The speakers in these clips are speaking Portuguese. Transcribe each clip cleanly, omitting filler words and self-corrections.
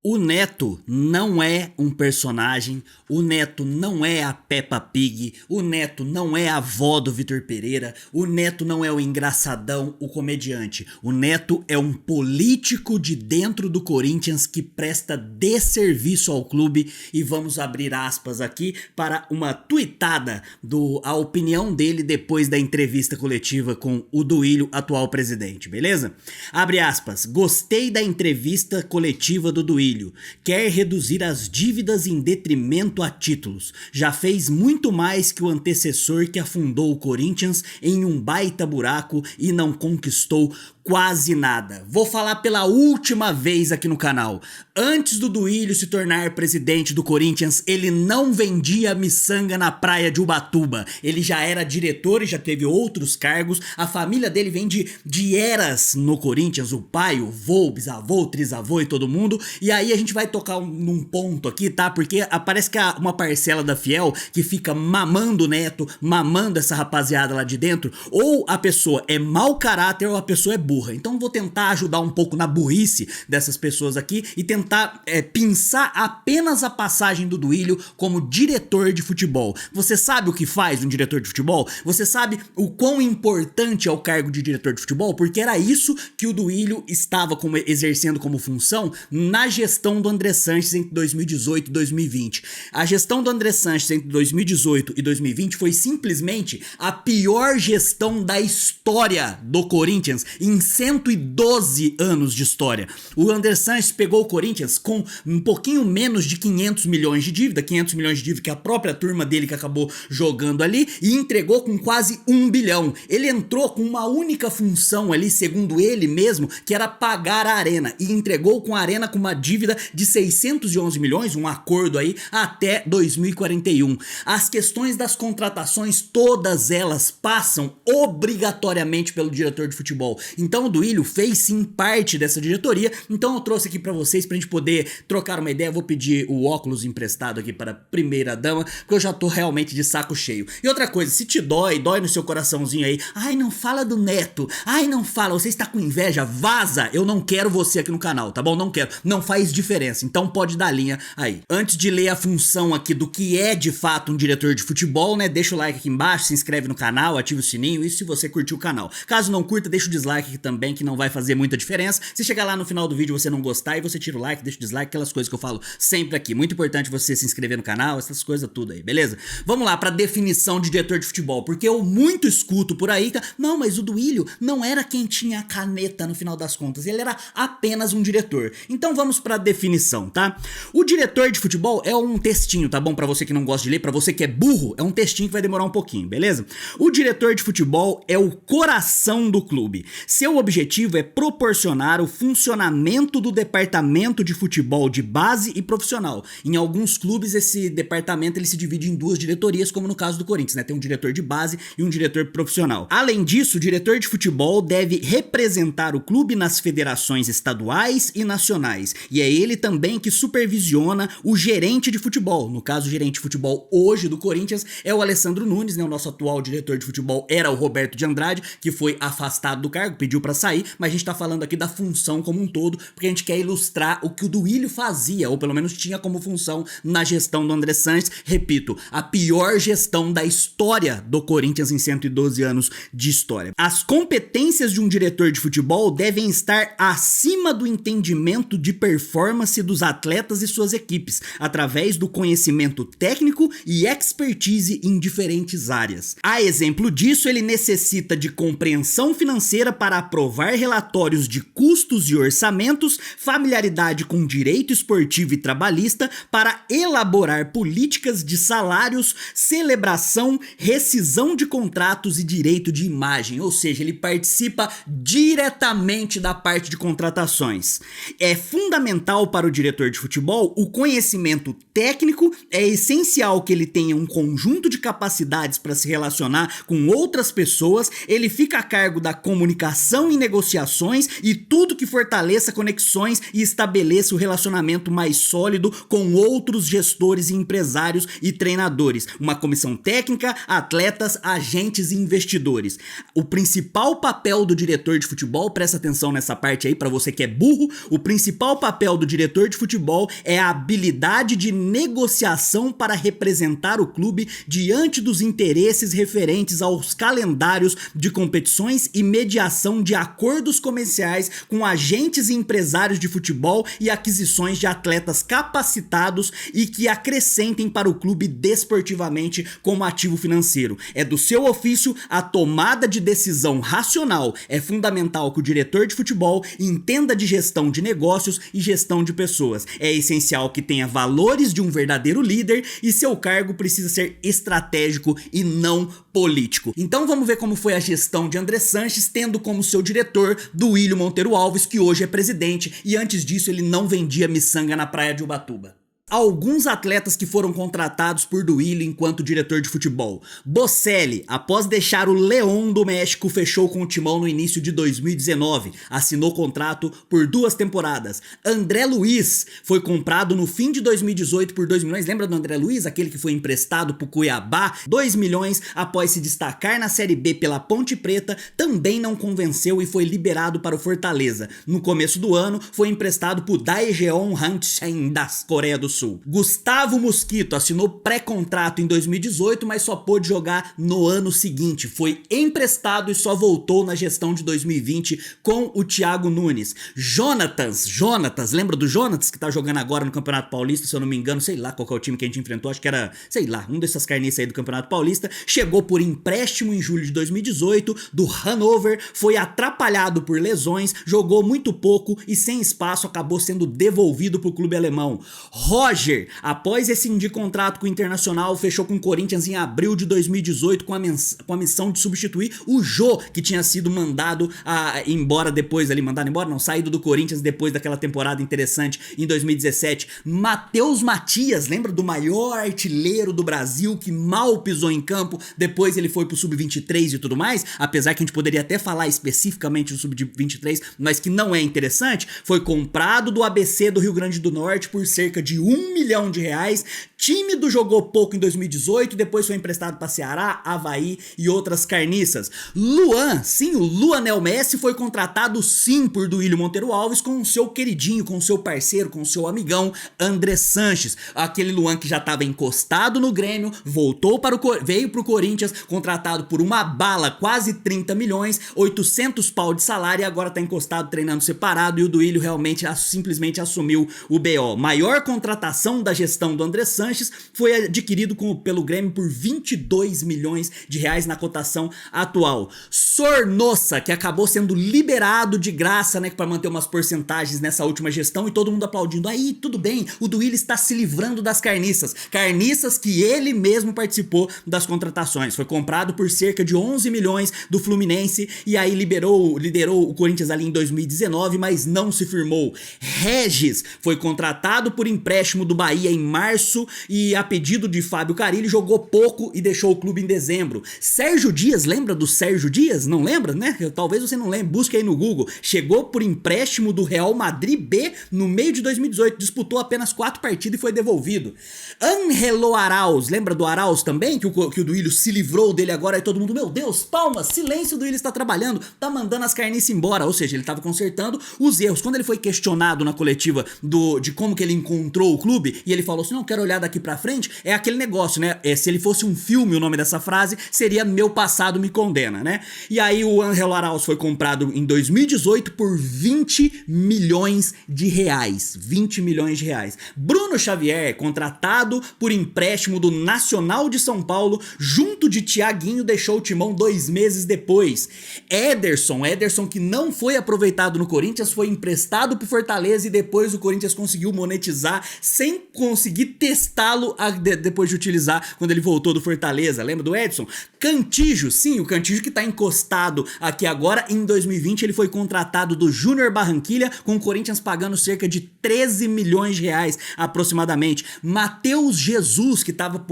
O Neto não é um personagem, o Neto não é a Peppa Pig, o Neto não é a avó do Vitor Pereira, o Neto não é o engraçadão, o comediante. O Neto é um político de dentro do Corinthians que presta desserviço ao clube e vamos abrir aspas aqui para uma tuitada a opinião dele depois da entrevista coletiva com o Duílio, atual presidente, beleza? Abre aspas, gostei da entrevista coletiva do Duílio. Quer reduzir as dívidas em detrimento a títulos. Já fez muito mais que o antecessor que afundou o Corinthians em um baita buraco e não conquistou quase nada. Vou falar pela última vez aqui no canal. Antes do Duílio se tornar presidente do Corinthians, ele não vendia miçanga na praia de Ubatuba. Ele já era diretor e já teve outros cargos. A família dele vem de eras no Corinthians. O pai, o vô, o bisavô, o trisavô e todo mundo. E aí a gente vai tocar num ponto aqui, tá? Porque parece que há uma parcela da Fiel que fica mamando o Neto, mamando essa rapaziada lá de dentro. Ou a pessoa é mau caráter ou a pessoa é burra. Então vou tentar ajudar um pouco na burrice dessas pessoas aqui e tentar pensar apenas a passagem do Duílio como diretor de futebol. Você sabe o que faz um diretor de futebol? Você sabe o quão importante é o cargo de diretor de futebol? Porque era isso que o Duílio estava exercendo como função na gestão do André Sanches entre 2018 e 2020. A gestão do André Sanches entre 2018 e 2020 foi simplesmente a pior gestão da história do Corinthians em 112 anos de história. O André Sanches pegou o Corinthians com um pouquinho menos de 500 milhões de dívida, 500 milhões de dívida que a própria turma dele que acabou jogando ali, e entregou com quase 1 bilhão. Ele entrou com uma única função ali, segundo ele mesmo, que era pagar a Arena, e entregou com a Arena com uma dívida de 611 milhões, um acordo aí, até 2041. As questões das contratações, todas elas passam obrigatoriamente pelo diretor de futebol. Então o Duílio fez sim parte dessa diretoria, então eu trouxe aqui pra vocês pra gente poder trocar uma ideia. Eu vou pedir o óculos emprestado aqui para a primeira dama, porque eu já tô realmente de saco cheio. E outra coisa, se te dói no seu coraçãozinho aí, ai não fala do Neto, ai não fala, você está com inveja, vaza, eu não quero você aqui no canal, tá bom? Não quero, não faz diferença, então pode dar linha aí. Antes de ler a função aqui do que é de fato um diretor de futebol, né, deixa o like aqui embaixo, se inscreve no canal, ativa o sininho, isso se você curtiu o canal. Caso não curta, deixa o dislike aqui também, que não vai fazer muita diferença. Se chegar lá no final do vídeo e você não gostar, e você tira o like, deixa o dislike, aquelas coisas que eu falo sempre aqui. Muito importante você se inscrever no canal, essas coisas tudo aí, beleza? Vamos lá pra definição de diretor de futebol, porque eu muito escuto por aí, não, mas o Duílio não era quem tinha a caneta no final das contas, ele era apenas um diretor. Então vamos pra definição, tá? O diretor de futebol é um textinho, tá bom? Pra você que não gosta de ler, pra você que é burro, é um textinho que vai demorar um pouquinho, beleza? O diretor de futebol é o coração do clube. Seu objetivo é proporcionar o funcionamento do departamento de futebol de base e profissional. Em alguns clubes esse departamento ele se divide em duas diretorias, como no caso do Corinthians, né? Tem um diretor de base e um diretor profissional. Além disso, o diretor de futebol deve representar o clube nas federações estaduais e nacionais. E é ele também que supervisiona o gerente de futebol. No caso, o gerente de futebol hoje do Corinthians é o Alessandro Nunes, né? O nosso atual diretor de futebol era o Roberto de Andrade, que foi afastado do cargo, pediu pra sair, mas a gente tá falando aqui da função como um todo, porque a gente quer ilustrar o que o Duílio fazia, ou pelo menos tinha como função na gestão do André Sanches. Repito, a pior gestão da história do Corinthians em 112 anos de história. As competências de um diretor de futebol devem estar acima do entendimento de performance dos atletas e suas equipes, através do conhecimento técnico e expertise em diferentes áreas. A exemplo disso, ele necessita de compreensão financeira para aprovar relatórios de custos e orçamentos, familiaridade com direito esportivo e trabalhista para elaborar políticas de salários, celebração, rescisão de contratos e direito de imagem, ou seja, ele participa diretamente da parte de contratações. É fundamental para o diretor de futebol o conhecimento técnico, é essencial que ele tenha um conjunto de capacidades para se relacionar com outras pessoas, ele fica a cargo da comunicação atenção em negociações e tudo que fortaleça conexões e estabeleça o relacionamento mais sólido com outros gestores e empresários e treinadores, uma comissão técnica, atletas, agentes e investidores. O principal papel do diretor de futebol, presta atenção nessa parte aí pra você que é burro, o principal papel do diretor de futebol é a habilidade de negociação para representar o clube diante dos interesses referentes aos calendários de competições e mediação de acordos comerciais com agentes e empresários de futebol e aquisições de atletas capacitados e que acrescentem para o clube desportivamente como ativo financeiro. É do seu ofício a tomada de decisão racional. É fundamental que o diretor de futebol entenda de gestão de negócios e gestão de pessoas. É essencial que tenha valores de um verdadeiro líder e seu cargo precisa ser estratégico e não político. Então vamos ver como foi a gestão de André Sanches, tendo como seu diretor Duílio Monteiro Alves, que hoje é presidente, e antes disso ele não vendia miçanga na praia de Ubatuba. Alguns atletas que foram contratados por Duílio enquanto diretor de futebol. Bocelli, após deixar o León do México, fechou com o Timão no início de 2019. Assinou contrato por 2 temporadas. André Luiz foi comprado no fim de 2018 por 2 milhões. Lembra do André Luiz? Aquele que foi emprestado pro Cuiabá? 2 milhões após se destacar na Série B pela Ponte Preta, também não convenceu e foi liberado para o Fortaleza. No começo do ano, foi emprestado pro Daejeon Hanshin da Coreia do Sul. Gustavo Mosquito assinou pré-contrato em 2018, mas só pôde jogar no ano seguinte. Foi emprestado e só voltou na gestão de 2020 com o Thiago Nunes. Jonatas, lembra do Jonatas que tá jogando agora no Campeonato Paulista, se eu não me engano, sei lá qual que é o time que a gente enfrentou, acho que era, sei lá, um dessas carniças aí do Campeonato Paulista, chegou por empréstimo em julho de 2018 do Hannover, foi atrapalhado por lesões, jogou muito pouco e sem espaço acabou sendo devolvido pro clube alemão. Roger, após rescindir contrato com o Internacional, fechou com o Corinthians em abril de 2018 com a missão de substituir o Jô, que tinha sido mandado embora depois ali, saído do Corinthians depois daquela temporada interessante em 2017. Matheus Matias, lembra do maior artilheiro do Brasil que mal pisou em campo, depois ele foi pro Sub-23 e tudo mais, apesar que a gente poderia até falar especificamente do Sub-23, mas que não é interessante, foi comprado do ABC do Rio Grande do Norte por cerca de R$1 milhão. Tímido, jogou pouco em 2018, depois foi emprestado para Ceará, Avaí e outras carniças. Luan, sim, o Luanel Messi foi contratado sim por Duílio Monteiro Alves com o seu queridinho, com o seu parceiro, com o seu amigão André Sanches. Aquele Luan que já estava encostado no Grêmio, veio pro Corinthians, contratado por uma bala, quase 30 milhões, 800 pau de salário e agora tá encostado treinando separado e o Duílio realmente simplesmente assumiu o BO. Maior contratação da gestão do André Sanches foi adquirido pelo Grêmio por 22 milhões de reais na cotação atual. Sornossa, que acabou sendo liberado de graça, né, para manter umas porcentagens nessa última gestão e todo mundo aplaudindo. Aí, tudo bem, o Duílio está se livrando das carniças que ele mesmo participou das contratações. Foi comprado por cerca de 11 milhões do Fluminense e aí liderou o Corinthians ali em 2019, mas não se firmou. Regis foi contratado por empréstimo do Bahia em março e a pedido de Fábio Carille jogou pouco e deixou o clube em dezembro. Sérgio Dias, lembra do Sérgio Dias? Não lembra, né? Talvez você não lembre, busque aí no Google. Chegou por empréstimo do Real Madrid B no meio de 2018, disputou apenas 4 partidas e foi devolvido. Ângelo Arauz, lembra do Arauz também? Que o Duílio se livrou dele agora e todo mundo, meu Deus, palmas, silêncio, o Duílio está trabalhando, tá mandando as carniças embora, ou seja, ele estava consertando os erros. Quando ele foi questionado na coletiva de como que ele encontrou o clube, e ele falou assim, não quero olhar daqui pra frente, é aquele negócio, né? Se ele fosse um filme, o nome dessa frase seria Meu Passado Me Condena, né? E aí o Ângelo Arauz foi comprado em 2018 por 20 milhões de reais. 20 milhões de reais. Bruno Xavier, contratado por empréstimo do Nacional de São Paulo, junto de Thiaguinho, deixou o Timão 2 meses depois. Ederson que não foi aproveitado no Corinthians, foi emprestado pro Fortaleza e depois o Corinthians conseguiu monetizar sem conseguir testá-lo depois de utilizar quando ele voltou do Fortaleza. Lembra do Edson? Cantígio, sim, o Cantígio que tá encostado aqui agora. Em 2020 ele foi contratado do Júnior Barranquilla, com o Corinthians pagando cerca de 13 milhões de reais aproximadamente. Matheus Jesus, que tava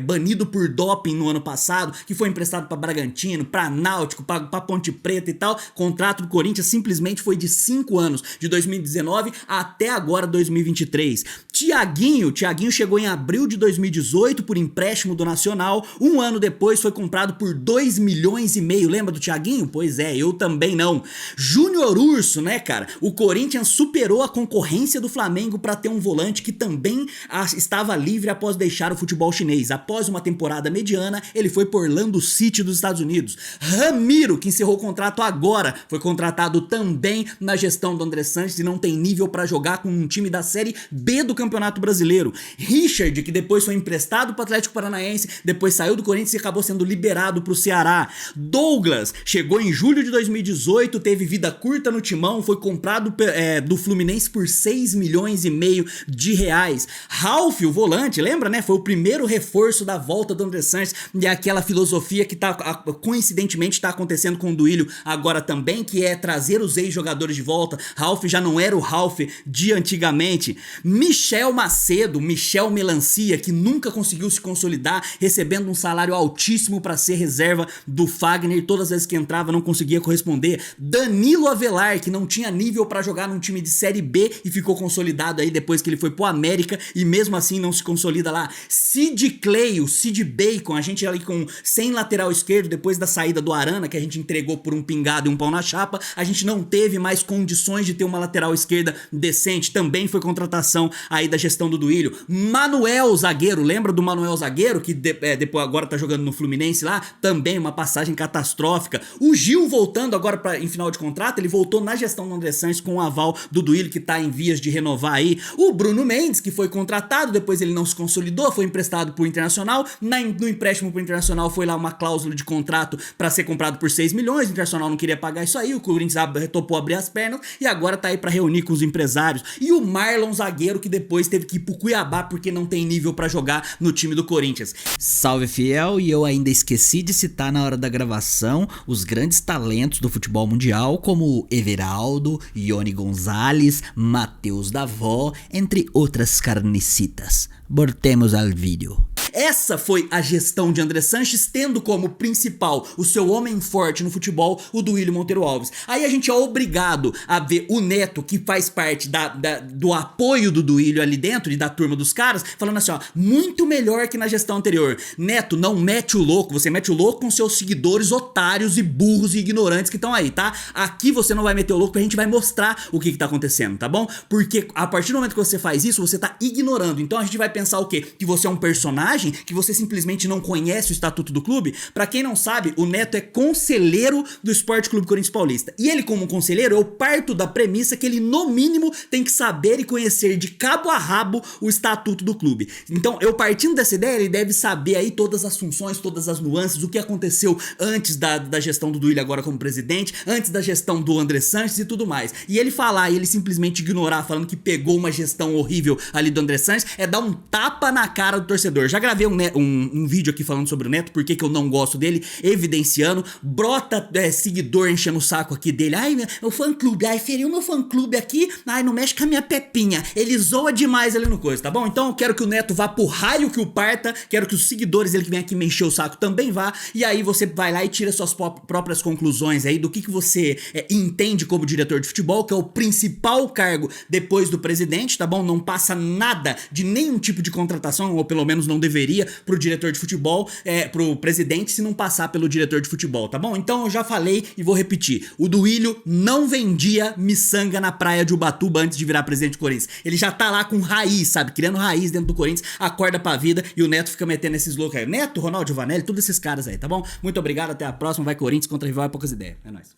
banido por doping no ano passado, que foi emprestado para Bragantino, para Náutico, para Ponte Preta e tal. Contrato do Corinthians simplesmente foi de 5 anos, de 2019 até agora 2023. Thiaguinho chegou em abril de 2018 por empréstimo do Nacional. Um ano depois foi comprado por 2 milhões e meio. Lembra do Thiaguinho? Pois é, eu também não. Júnior Urso, né, cara? O Corinthians superou a concorrência do Flamengo para ter um volante que também estava livre após deixar o futebol chinês. Após uma temporada mediana, ele foi por Orlando City dos Estados Unidos. Ramiro, que encerrou o contrato agora, foi contratado também na gestão do André Sanches e não tem nível para jogar com um time da Série B do Campeonato Brasileiro. Richard, que depois foi emprestado para o Atlético Paranaense, depois saiu do Corinthians e acabou sendo liberado para o Ceará. Douglas chegou em julho de 2018, teve vida curta no Timão, foi comprado do Fluminense por 6 milhões e meio de reais. Ralf, o volante, lembra, né? Foi o primeiro reforço da volta do André Sanches e aquela filosofia que coincidentemente está acontecendo com o Duílio agora também, que é trazer os ex-jogadores de volta. Ralf já não era o Ralf de antigamente. Michel Macedo, Michel Melancia, que nunca conseguiu se consolidar, recebendo um salário altíssimo para ser reserva do Fagner, todas as vezes que entrava não conseguia corresponder. Danilo Avelar, que não tinha nível para jogar num time de Série B e ficou consolidado aí depois que ele foi pro América e mesmo assim não se consolida lá. Sid Clay, o Sid Bacon, a gente ali sem lateral esquerdo depois da saída do Arana, que a gente entregou por um pingado e um pau na chapa, a gente não teve mais condições de ter uma lateral esquerda decente, também foi contratação aí da gestão do Duílio. Manuel Zagueiro, lembra do Manuel Zagueiro, que depois agora tá jogando no Fluminense lá? Também uma passagem catastrófica. O Gil voltando agora em final de contrato, ele voltou na gestão do André Sanches com o aval do Duílio, que tá em vias de renovar aí. O Bruno Mendes, que foi contratado, depois ele não se consolidou, foi emprestado pro Internacional, no empréstimo pro Internacional foi lá uma cláusula de contrato para ser comprado por 6 milhões, o Internacional não queria pagar isso aí, o Corinthians topou abrir as pernas e agora tá aí para reunir com os empresários. E o Marlon Zagueiro, que depois teve que ir pro Cuiabá porque não tem nível para jogar no time do Corinthians. Salve, fiel, e eu ainda esqueci de citar na hora da gravação os grandes talentos do futebol mundial, como Everaldo, Ione Gonzalez, Matheus Davó, entre outras carnecitas. Voltemos ao vídeo. Essa foi a gestão de André Sanches, tendo como principal o seu homem forte no futebol, o Duílio Monteiro Alves. Aí a gente é obrigado a ver o Neto, que faz parte do apoio do Duílio ali dentro e da turma dos caras, falando assim, ó, muito melhor que na gestão anterior. Neto, não mete o louco, você mete o louco com seus seguidores otários e burros e ignorantes que estão aí, tá? Aqui você não vai meter o louco, porque a gente vai mostrar o que tá acontecendo, tá bom? Porque a partir do momento que você faz isso, você tá ignorando. Então a gente vai pensar o quê? Que você é um personagem, que você simplesmente não conhece o estatuto do clube. Pra quem não sabe, o Neto é conselheiro do Esporte Clube Corinthians Paulista. E ele, como conselheiro, eu parto da premissa que ele, no mínimo, tem que saber e conhecer de cabo a rabo o estatuto do clube. Então, eu partindo dessa ideia, ele deve saber aí todas as funções, todas as nuances, o que aconteceu antes da gestão do Duílio agora como presidente, antes da gestão do André Sanches e tudo mais. E ele falar e ele simplesmente ignorar, falando que pegou uma gestão horrível ali do André Sanches, é dar um tapa na cara do torcedor. Já gravei um vídeo aqui falando sobre o Neto, porque que eu não gosto dele, evidenciando, brota seguidor enchendo o saco aqui dele, ai, o fã-clube, ai, feriu meu fã-clube aqui, ai, não mexe com a minha pepinha, ele zoa demais ali no coisa, tá bom? Então eu quero que o Neto vá pro raio que o parta, quero que os seguidores dele que vem aqui me encher o saco também vá, e aí você vai lá e tira suas próprias conclusões aí do que você entende como diretor de futebol, que é o principal cargo depois do presidente, tá bom? Não passa nada de nenhum tipo de contratação, ou pelo menos não deveria, pro diretor de futebol, pro presidente, se não passar pelo diretor de futebol, tá bom? Então eu já falei e vou repetir, o Duílio não vendia miçanga na praia de Ubatuba antes de virar presidente do Corinthians, ele já tá lá com raiz, sabe, criando raiz dentro do Corinthians, acorda pra vida, e o Neto fica metendo esses loucos aí, Neto, Ronaldo Vanelli, todos esses caras aí, tá bom? Muito obrigado, até a próxima, vai Corinthians contra rival, é poucas ideias, é nóis.